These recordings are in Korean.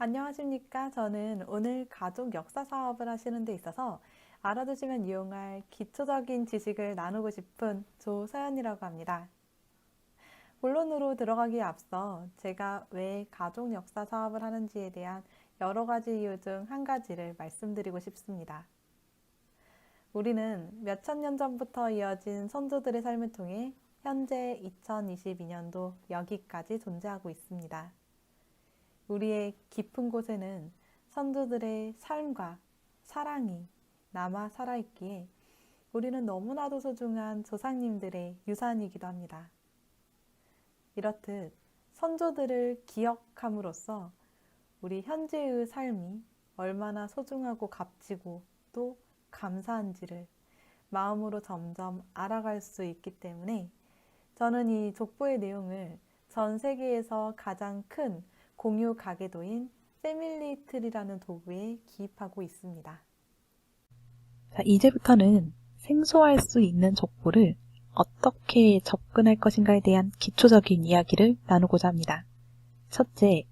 안녕하십니까. 저는 오늘 가족 역사 사업을 하시는 데 있어서 알아두시면 이용할 기초적인 지식을 나누고 싶은 조서연이라고 합니다. 본론으로 들어가기에 앞서 제가 왜 가족 역사 사업을 하는지에 대한 여러 가지 이유 중 한 가지를 말씀드리고 싶습니다. 우리는 몇천 년 전부터 이어진 선조들의 삶을 통해 현재 2022년도 여기까지 존재하고 있습니다. 우리의 깊은 곳에는 선조들의 삶과 사랑이 남아 살아있기에 우리는 너무나도 소중한 조상님들의 유산이기도 합니다. 이렇듯 선조들을 기억함으로써 우리 현재의 삶이 얼마나 소중하고 값지고 또 감사한지를 마음으로 점점 알아갈 수 있기 때문에 저는 이 족보의 내용을 전 세계에서 가장 큰 공유 가계도인 패밀리 트리라는 도구에 기입하고 있습니다. 자, 이제부터는 생소할 수 있는 족보를 어떻게 접근할 것인가에 대한 기초적인 이야기를 나누고자 합니다. 첫째,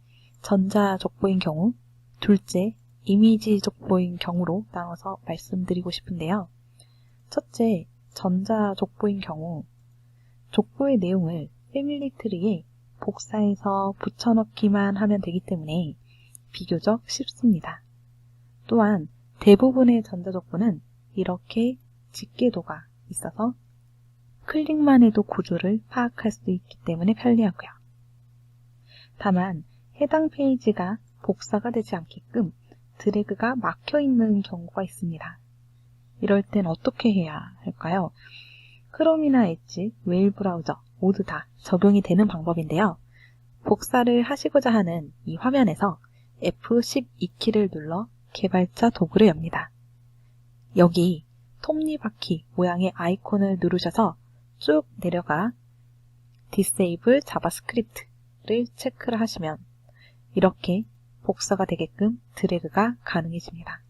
전자 족보인 경우, 둘째, 이미지 족보인 경우로 나눠서 말씀드리고 싶은데요. 첫째, 전자 족보인 경우, 족보의 내용을 패밀리 트리에 복사해서 붙여넣기만 하면 되기 때문에 비교적 쉽습니다. 또한 대부분의 전자족보는 이렇게 집계도가 있어서 클릭만 해도 구조를 파악할 수 있기 때문에 편리하고요. 다만 해당 페이지가 복사가 되지 않게끔 드래그가 막혀있는 경우가 있습니다. 이럴 땐 어떻게 해야 할까요? 크롬이나 엣지, 웨일 브라우저 모두 다 적용이 되는 방법인데요. 복사를 하시고자 하는 이 화면에서 F12키를 눌러 개발자 도구를 엽니다. 여기 톱니바퀴 모양의 아이콘을 누르셔서 쭉 내려가 Disable JavaScript를 체크를 하시면 이렇게 복사가 되게끔 드래그가 가능해집니다.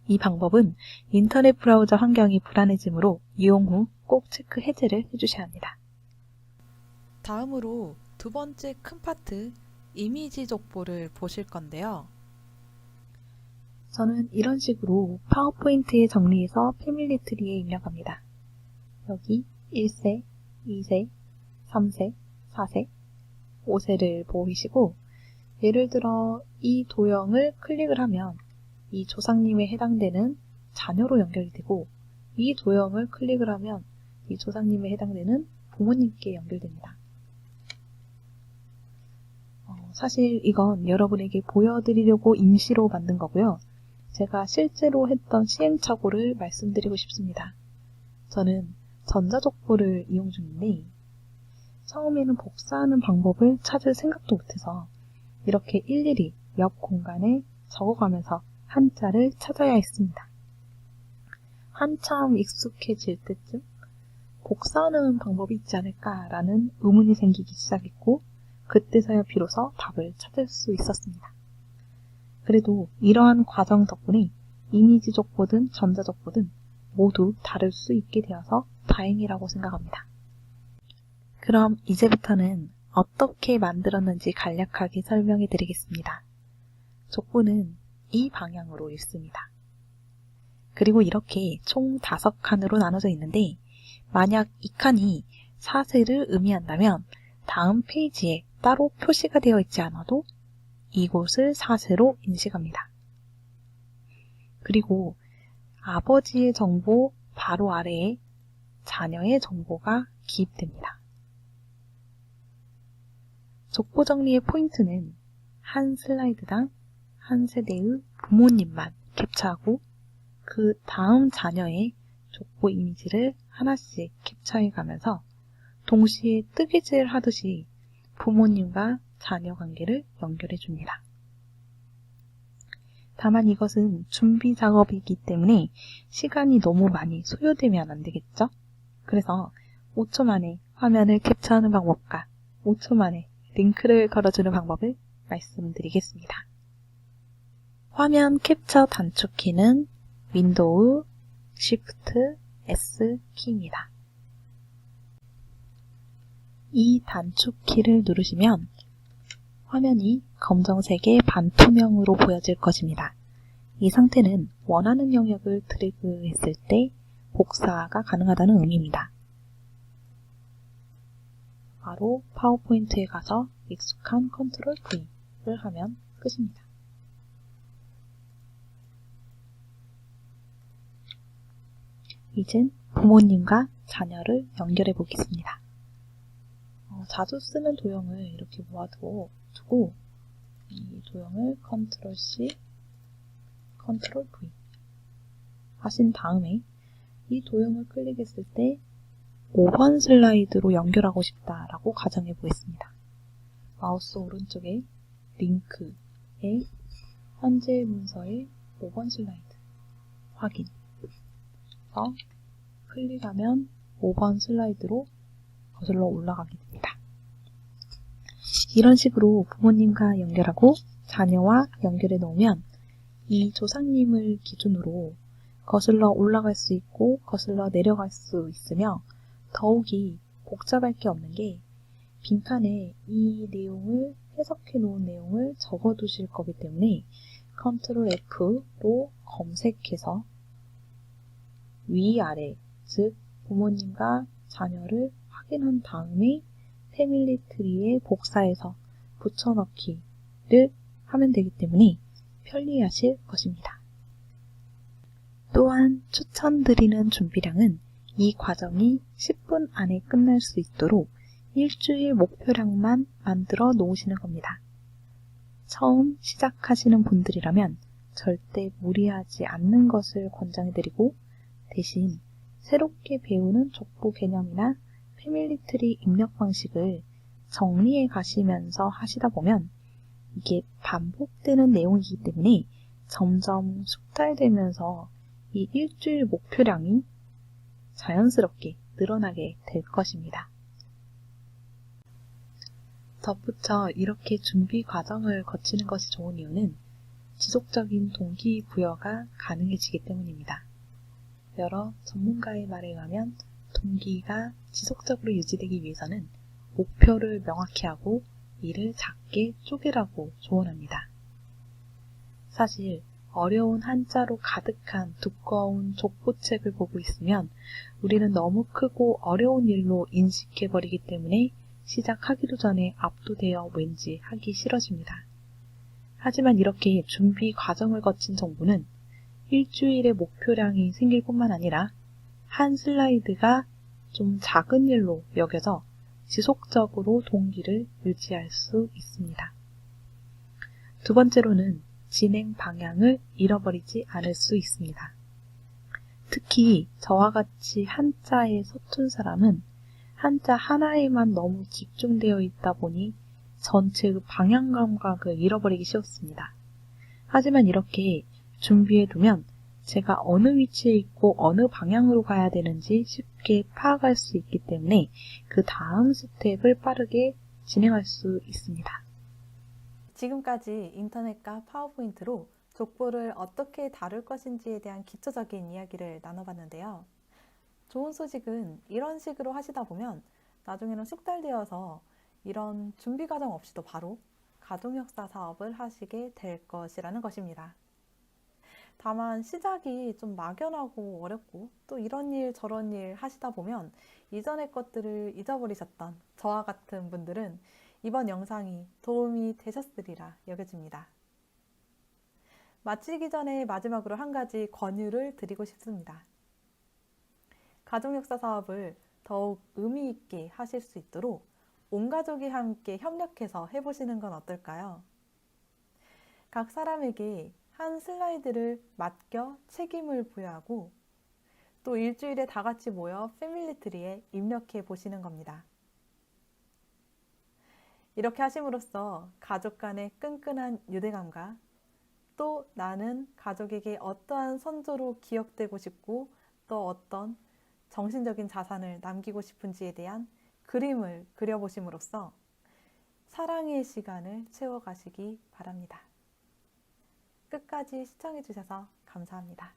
이 방법은 인터넷 브라우저 환경이 불안해지므로 이용 후 꼭 체크 해제를 해주셔야 합니다. 다음으로 두 번째 큰 파트 이미지 족보를 보실 건데요. 저는 이런 식으로 파워포인트에 정리해서 패밀리 트리에 입력합니다. 여기 1세, 2세, 3세, 4세, 5세를 보이시고 예를 들어 이 도형을 클릭을 하면 이 조상님에 해당되는 자녀로 연결이 되고 이 도형을 클릭을 하면 이 조상님에 해당되는 부모님께 연결됩니다. 사실 이건 여러분에게 보여드리려고 임시로 만든 거고요. 제가 실제로 했던 시행착오를 말씀드리고 싶습니다. 저는 전자족보를 이용 중인데 처음에는 복사하는 방법을 찾을 생각도 못해서 이렇게 일일이 옆 공간에 적어가면서 한자를 찾아야 했습니다. 한참 익숙해질 때쯤 복사하는 방법이 있지 않을까라는 의문이 생기기 시작했고 그때서야 비로소 답을 찾을 수 있었습니다. 그래도 이러한 과정 덕분에 이미지 족보든 전자족보든 모두 다룰 수 있게 되어서 다행이라고 생각합니다. 그럼 이제부터는 어떻게 만들었는지 간략하게 설명해 드리겠습니다. 족보는 이 방향으로 읽습니다. 그리고 이렇게 총 5칸으로 나눠져 있는데 만약 이 칸이 사세를 의미한다면 다음 페이지에 따로 표시가 되어 있지 않아도 이곳을 사세로 인식합니다. 그리고 아버지의 정보 바로 아래에 자녀의 정보가 기입됩니다. 족보 정리의 포인트는 한 슬라이드당 한 세대의 부모님만 캡처하고 그 다음 자녀의 족보 이미지를 하나씩 캡처해 가면서 동시에 뜨개질 하듯이 부모님과 자녀 관계를 연결해 줍니다. 다만 이것은 준비 작업이기 때문에 시간이 너무 많이 소요되면 안 되겠죠? 그래서 5초 만에 화면을 캡처하는 방법과 5초 만에 링크를 걸어주는 방법을 말씀드리겠습니다. 화면 캡처 단축키는 윈도우 Shift S 키입니다. 이 단축키를 누르시면 화면이 검정색의 반투명으로 보여질 것입니다. 이 상태는 원하는 영역을 드래그했을 때 복사가 가능하다는 의미입니다. 바로 파워포인트에 가서 익숙한 컨트롤 V를 하면 끝입니다. 이젠 부모님과 자녀를 연결해 보겠습니다. 자주 쓰는 도형을 이렇게 모아두고 이 도형을 컨트롤 C, 컨트롤 V 하신 다음에 이 도형을 클릭했을 때 5번 슬라이드로 연결하고 싶다라고 가정해 보겠습니다. 마우스 오른쪽에 링크에 현재 문서의 5번 슬라이드 확인. 클릭하면 5번 슬라이드로 거슬러 올라가게 됩니다. 이런 식으로 부모님과 연결하고 자녀와 연결해 놓으면 이 조상님을 기준으로 거슬러 올라갈 수 있고 거슬러 내려갈 수 있으며 더욱이 복잡할 게 없는 게 빈칸에 이 내용을 해석해 놓은 내용을 적어 두실 거기 때문에 컨트롤 F로 검색해서 위아래, 즉 부모님과 자녀를 확인한 다음에 패밀리 트리에 복사해서 붙여넣기를 하면 되기 때문에 편리하실 것입니다. 또한 추천드리는 준비량은 이 과정이 10분 안에 끝날 수 있도록 일주일 목표량만 만들어 놓으시는 겁니다. 처음 시작하시는 분들이라면 절대 무리하지 않는 것을 권장해드리고 대신 새롭게 배우는 족보 개념이나 패밀리트리 입력 방식을 정리해 가시면서 하시다 보면 이게 반복되는 내용이기 때문에 점점 숙달되면서 이 일주일 목표량이 자연스럽게 늘어나게 될 것입니다. 덧붙여 이렇게 준비 과정을 거치는 것이 좋은 이유는 지속적인 동기부여가 가능해지기 때문입니다. 여러 전문가의 말에 의하면 동기가 지속적으로 유지되기 위해서는 목표를 명확히 하고 일을 작게 쪼개라고 조언합니다. 사실 어려운 한자로 가득한 두꺼운 족보책을 보고 있으면 우리는 너무 크고 어려운 일로 인식해버리기 때문에 시작하기도 전에 압도되어 왠지 하기 싫어집니다. 하지만 이렇게 준비 과정을 거친 정보는 일주일의 목표량이 생길 뿐만 아니라 한 슬라이드가 좀 작은 일로 여겨져 지속적으로 동기를 유지할 수 있습니다. 두 번째로는 진행 방향을 잃어버리지 않을 수 있습니다. 특히 저와 같이 한자에 서툰 사람은 한자 하나에만 너무 집중되어 있다 보니 전체의 방향 감각을 잃어버리기 쉬웠습니다. 하지만 이렇게 준비해 두면 제가 어느 위치에 있고 어느 방향으로 가야 되는지 쉽게 파악할 수 있기 때문에 그 다음 스텝을 빠르게 진행할 수 있습니다. 지금까지 인터넷과 파워포인트로 족보를 어떻게 다룰 것인지에 대한 기초적인 이야기를 나눠봤는데요. 좋은 소식은 이런 식으로 하시다 보면 나중에는 숙달되어서 이런 준비 과정 없이도 바로 가족역사 사업을 하시게 될 것이라는 것입니다. 다만 시작이 좀 막연하고 어렵고 또 이런 일 저런 일 하시다 보면 이전의 것들을 잊어버리셨던 저와 같은 분들은 이번 영상이 도움이 되셨으리라 여겨집니다. 마치기 전에 마지막으로 한 가지 권유를 드리고 싶습니다. 가족역사 사업을 더욱 의미 있게 하실 수 있도록 온 가족이 함께 협력해서 해보시는 건 어떨까요? 각 사람에게 한 슬라이드를 맡겨 책임을 부여하고 또 일주일에 다 같이 모여 패밀리트리에 입력해 보시는 겁니다. 이렇게 하심으로써 가족 간의 끈끈한 유대감과 또 나는 가족에게 어떠한 선조로 기억되고 싶고 또 어떤 정신적인 자산을 남기고 싶은지에 대한 그림을 그려보심으로써 사랑의 시간을 채워가시기 바랍니다. 끝까지 시청해주셔서 감사합니다.